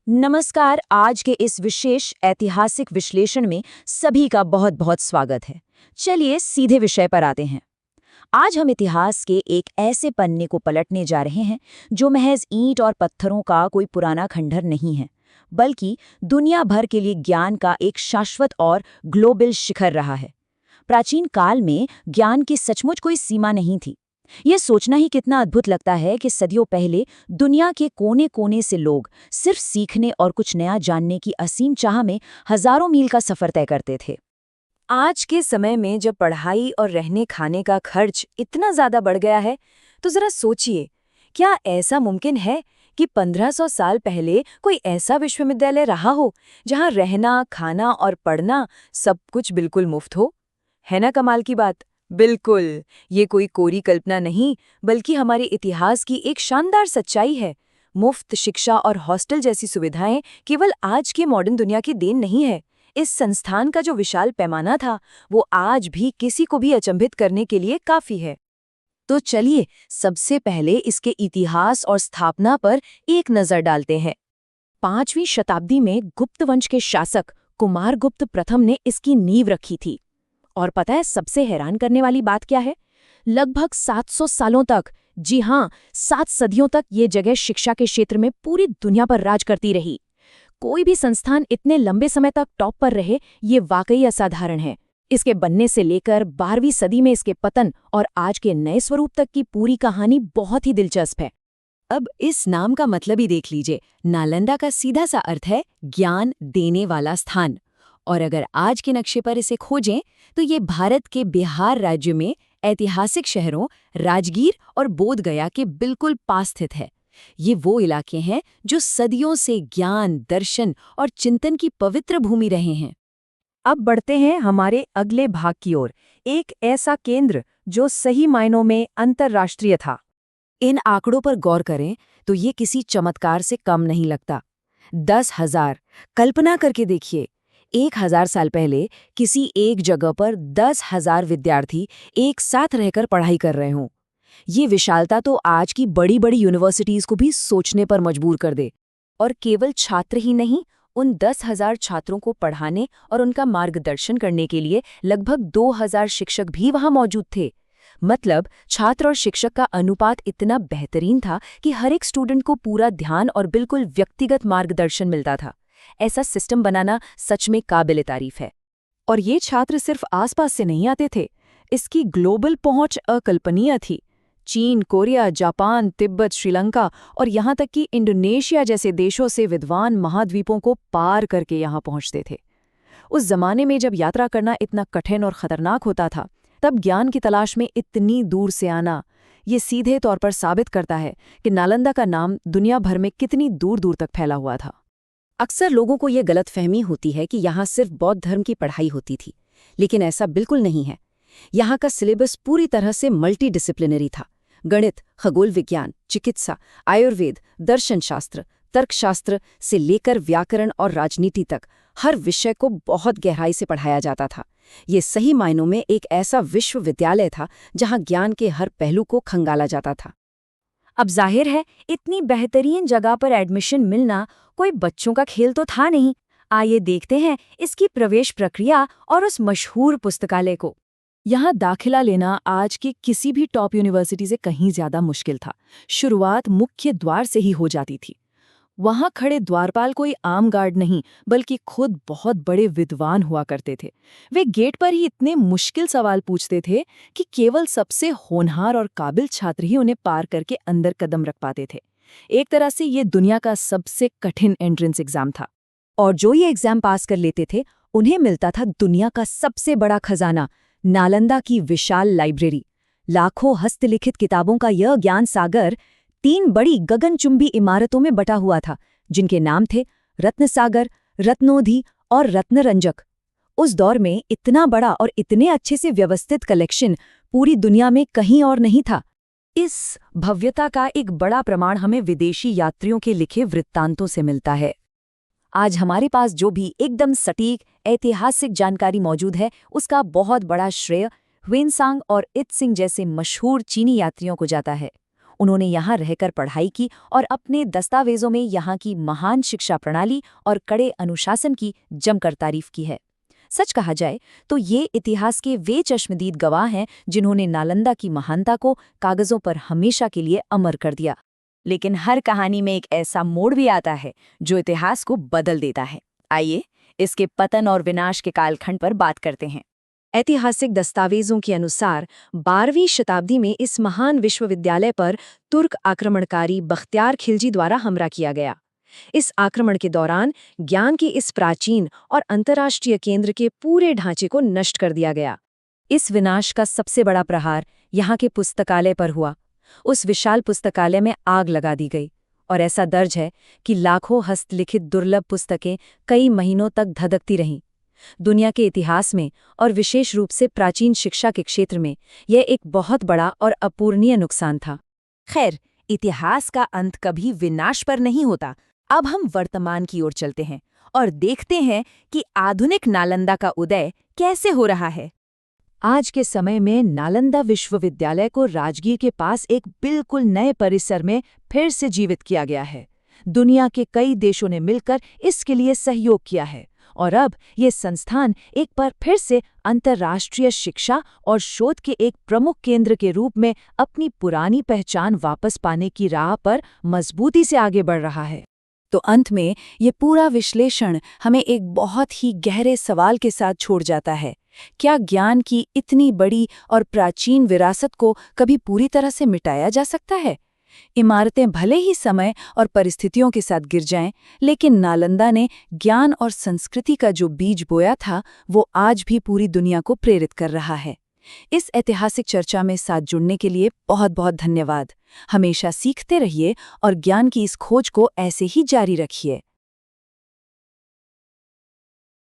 नमस्कार। आज के इस विशेष ऐतिहासिक विश्लेषण में सभी का बहुत बहुत स्वागत है। चलिए सीधे विषय पर आते हैं। आज हम इतिहास के एक ऐसे पन्ने को पलटने जा रहे हैं जो महज ईंट और पत्थरों का कोई पुराना खंडहर नहीं है, बल्कि दुनिया भर के लिए ज्ञान का एक शाश्वत और ग्लोबल शिखर रहा है। प्राचीन काल में ज्ञान की सचमुच कोई सीमा नहीं थी। ये सोचना ही कितना अद्भुत लगता है कि सदियों पहले दुनिया के कोने कोने से लोग सिर्फ सीखने और कुछ नया जानने की असीम चाह में हजारों मील का सफर तय करते थे। आज के समय में जब पढ़ाई और रहने खाने का खर्च इतना ज्यादा बढ़ गया है, तो जरा सोचिए, क्या ऐसा मुमकिन है कि 1500 साल पहले कोई ऐसा विश्वविद्यालय रहा हो जहां रहना, खाना और पढ़ना सब कुछ बिल्कुल मुफ्त हो? है ना कमाल की बात। बिल्कुल, ये कोई कोरी कल्पना नहीं, बल्कि हमारे इतिहास की एक शानदार सच्चाई है। मुफ्त शिक्षा और हॉस्टल जैसी सुविधाएं केवल आज के मॉडर्न दुनिया की देन नहीं है। इस संस्थान का जो विशाल पैमाना था, वो आज भी किसी को भी अचंभित करने के लिए काफी है। तो चलिए सबसे पहले इसके इतिहास और स्थापना पर एक नजर डालते हैं। 5वीं शताब्दी में गुप्त वंश के शासक कुमारगुप्त प्रथम ने इसकी नींव रखी थी। और पता है सबसे हैरान करने वाली बात क्या है? लगभग 700 सालों तक, जी हाँ, 7 सदियों तक ये जगह शिक्षा के क्षेत्र में पूरी दुनिया पर राज करती रही। कोई भी संस्थान इतने लंबे समय तक टॉप पर रहे, ये वाकई असाधारण है। इसके बनने से लेकर 12वीं सदी में इसके पतन और आज के नए स्वरूप तक की पूरी कहानी बहुत ही दिलचस्प है। अब इस नाम का मतलब ही देख लीजिए। नालंदा का सीधा सा अर्थ है ज्ञान देने वाला स्थान। और अगर आज के नक्शे पर इसे खोजें तो ये भारत के बिहार राज्य में ऐतिहासिक शहरों राजगीर और बोधगया के बिल्कुल पास स्थित है। ये वो इलाके हैं जो सदियों से ज्ञान, दर्शन और चिंतन की पवित्र भूमि रहे हैं। अब बढ़ते हैं हमारे अगले भाग की ओर, एक ऐसा केंद्र जो सही मायनों में अंतर्राष्ट्रीय था। इन आंकड़ों पर गौर करें तो ये किसी चमत्कार से कम नहीं लगता। 10,000। कल्पना करके देखिए, 1000 साल पहले किसी एक जगह पर 10,000 विद्यार्थी एक साथ रहकर पढ़ाई कर रहे हों। ये विशालता तो आज की बड़ी बड़ी यूनिवर्सिटीज को भी सोचने पर मजबूर कर दे। और केवल छात्र ही नहीं, उन 10,000 छात्रों को पढ़ाने और उनका मार्गदर्शन करने के लिए लगभग 2,000 शिक्षक भी वहां मौजूद थे। मतलब छात्र और शिक्षक का अनुपात इतना बेहतरीन था कि हर एक स्टूडेंट को पूरा ध्यान और बिल्कुल व्यक्तिगत मार्गदर्शन मिलता था। ऐसा सिस्टम बनाना सच में काबिल तारीफ है। और ये छात्र सिर्फ आसपास से नहीं आते थे, इसकी ग्लोबल पहुंच अकल्पनीय थी। चीन, कोरिया, जापान, तिब्बत, श्रीलंका और यहाँ तक कि इंडोनेशिया जैसे देशों से विद्वान महाद्वीपों को पार करके यहाँ पहुँचते थे। उस जमाने में जब यात्रा करना इतना कठिन और खतरनाक होता था, तब ज्ञान की तलाश में इतनी दूर से आना, ये सीधे तौर पर साबित करता है कि नालंदा का नाम दुनिया भर में कितनी दूर दूर तक फैला हुआ था। अक्सर लोगों को ये गलतफहमी होती है कि यहाँ सिर्फ बौद्ध धर्म की पढ़ाई होती थी, लेकिन ऐसा बिल्कुल नहीं है। यहाँ का सिलेबस पूरी तरह से मल्टी डिसिप्लिनरी था। गणित, खगोल विज्ञान, चिकित्सा, आयुर्वेद, दर्शनशास्त्र, तर्कशास्त्र से लेकर व्याकरण और राजनीति तक हर विषय को बहुत गहराई से पढ़ाया जाता था। ये सही मायनों में एक ऐसा विश्वविद्यालय था जहाँ ज्ञान के हर पहलू को खंगाला जाता था। अब जाहिर है, इतनी बेहतरीन जगह पर एडमिशन मिलना कोई बच्चों का खेल तो था नहीं। आइए देखते हैं इसकी प्रवेश प्रक्रिया और उस मशहूर पुस्तकालय को। यहाँ दाखिला लेना आज की किसी भी टॉप यूनिवर्सिटी से कहीं ज्यादा मुश्किल था। शुरुआत मुख्य द्वार से ही हो जाती थी। वहां खड़े द्वारपाल कोई आम गार्ड नहीं, बल्कि खुद बहुत बड़े विद्वान हुआ करते थे। वे गेट पर ही इतने मुश्किल सवाल पूछते थे कि केवल सबसे होनहार और काबिल छात्र ही उन्हें पार करके अंदर कदम रख पाते थे। एक तरह से ये दुनिया का सबसे कठिन एंट्रेंस एग्जाम था। और जो ये एग्जाम पास कर लेते थे, उन्हें मिलता था दुनिया का सबसे बड़ा खजाना, नालंदा की विशाल लाइब्रेरी। लाखों हस्तलिखित किताबों का यह ज्ञान सागर 3 बड़ी गगनचुंबी इमारतों में बटा हुआ था, जिनके नाम थे रत्नसागर, रत्नोधि और रत्नरंजक। उस दौर में इतना बड़ा और इतने अच्छे से व्यवस्थित कलेक्शन पूरी दुनिया में कहीं और नहीं था। इस भव्यता का एक बड़ा प्रमाण हमें विदेशी यात्रियों के लिखे वृत्तांतों से मिलता है। आज हमारे पास जो भी एकदम सटीक ऐतिहासिक जानकारी मौजूद है, उसका बहुत बड़ा श्रेय ह्वेनसांग और इत्सिंग जैसे मशहूर चीनी यात्रियों को जाता है। उन्होंने यहाँ रहकर पढ़ाई की और अपने दस्तावेजों में यहाँ की महान शिक्षा प्रणाली और कड़े अनुशासन की जमकर तारीफ की है। सच कहा जाए तो ये इतिहास के वे चश्मदीद गवाह हैं जिन्होंने नालंदा की महानता को कागजों पर हमेशा के लिए अमर कर दिया। लेकिन हर कहानी में एक ऐसा मोड़ भी आता है जो इतिहास को बदल देता है। आइए इसके पतन और विनाश के कालखंड पर बात करते हैं। ऐतिहासिक दस्तावेजों के अनुसार 12वीं शताब्दी में इस महान विश्वविद्यालय पर तुर्क आक्रमणकारी बख्तियार खिलजी द्वारा हमला किया गया। इस आक्रमण के दौरान ज्ञान के इस प्राचीन और अंतर्राष्ट्रीय केंद्र के पूरे ढांचे को नष्ट कर दिया गया। इस विनाश का सबसे बड़ा प्रहार यहाँ के पुस्तकालय पर हुआ। उस विशाल पुस्तकालय में आग लगा दी गई और ऐसा दर्ज है कि लाखों हस्तलिखित दुर्लभ पुस्तकें कई महीनों तक धधकती रहीं। दुनिया के इतिहास में और विशेष रूप से प्राचीन शिक्षा के क्षेत्र में यह एक बहुत बड़ा और अपूरणीय नुकसान था। खैर, इतिहास का अंत कभी विनाश पर नहीं होता। अब हम वर्तमान की ओर चलते हैं और देखते हैं कि आधुनिक नालंदा का उदय कैसे हो रहा है। आज के समय में नालंदा विश्वविद्यालय को राजगीर के पास एक बिल्कुल नए परिसर में फिर से जीवित किया गया है। दुनिया के कई देशों ने मिलकर इसके लिए सहयोग किया है और अब ये संस्थान एक बार फिर से अंतर्राष्ट्रीय शिक्षा और शोध के एक प्रमुख केंद्र के रूप में अपनी पुरानी पहचान वापस पाने की राह पर मजबूती से आगे बढ़ रहा है। तो अंत में ये पूरा विश्लेषण हमें एक बहुत ही गहरे सवाल के साथ छोड़ जाता है। क्या ज्ञान की इतनी बड़ी और प्राचीन विरासत को कभी पूरी तरह से मिटाया जा सकता है? इमारतें भले ही समय और परिस्थितियों के साथ गिर जाएं, लेकिन नालंदा ने ज्ञान और संस्कृति का जो बीज बोया था, वो आज भी पूरी दुनिया को प्रेरित कर रहा है। इस ऐतिहासिक चर्चा में साथ जुड़ने के लिए बहुत बहुत धन्यवाद। हमेशा सीखते रहिए और ज्ञान की इस खोज को ऐसे ही जारी रखिए।